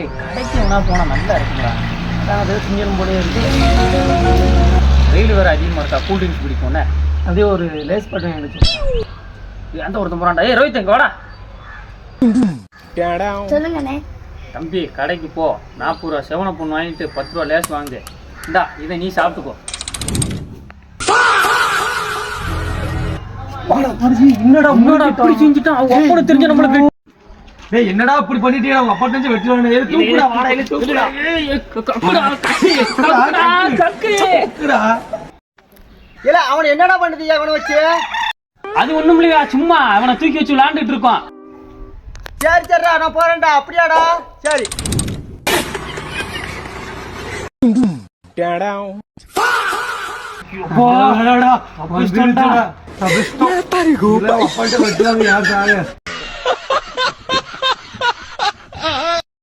கடைக்கு வேணா போனா நல்லா இருக்குங்களா? அதான் அது திங்கணும் போலே இருக்கு. வெயில் வேற அதிகமாக இருக்கா, கூல் ட்ரிங்க்ஸ் பிடிக்கும்ல, அப்படியே ஒரு லேஸ் பட்டன் எடுத்து அந்த ஒருத்தன் போறான்டா. ரோஹித் எங்க வாடா. சொல்லுங்கண்ணே. தம்பி கடைக்கு போ, 40 ரூபா செவனை பொண்ணு வாங்கிட்டு 10 ரூபா லேஸ் வாங்கு. இந்தா இதை நீ சாப்பிட்டுக்கோ. என்னடா முன்னாடி அப்படி செஞ்சுட்டான், அவங்க அப்பா தெரிஞ்ச நம்மளுக்கு. டேய் என்னடா இப்படி பண்ணிட்டே அவங்க அப்பா தெரிஞ்சு வெட்டிடுவானே. தூக்குடா வாடா, இல்ல தூக்குடா. இல்ல அவன் என்னடா பண்ணுது அவனை வச்சு? அது ஒண்ணும் இல்லையா, சும்மா அவனை தூக்கி வச்சு விளையாண்டுட்டு இருக்கோம். சரி சரிடா நான் போறேன்டா. அப்படியாடா? சரி. அப்பா வெட்டுவாங்க யார்